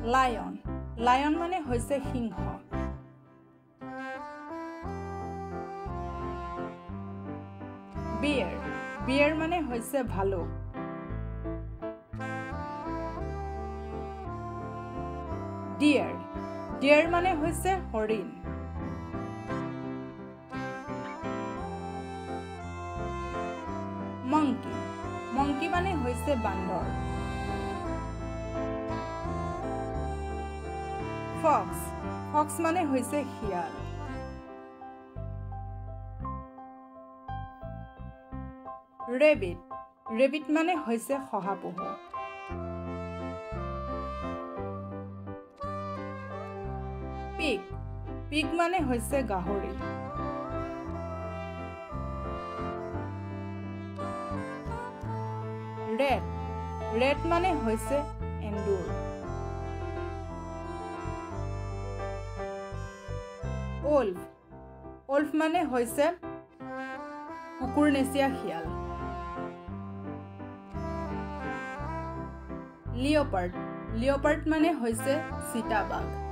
lion lion মানে হৈছে সিংহ বিয়াৰ বিয়াৰ মানে হৈছে ভালুক ডিয়াৰ ডিয়াৰ মানে হৈছে হৰিণ মংকি মংকি মানে হৈছে বান্দৰ ফক্স ফক্স মানে হৈছে শিয়াল ৰেবিট ৰেবিট মানে হৈছে শহাপহু পিগ পিগ মানে হৈছে গাহৰি ৰেট ৰেট মানে হৈছে এন্দুৰ ওল্ফ ওল্ফ মানে হৈছে কুকুৰনেচীয়া শিয়াল লিঅপাৰ্ড লিঅপাৰ্ড মানে হৈছে চিতাবাঘ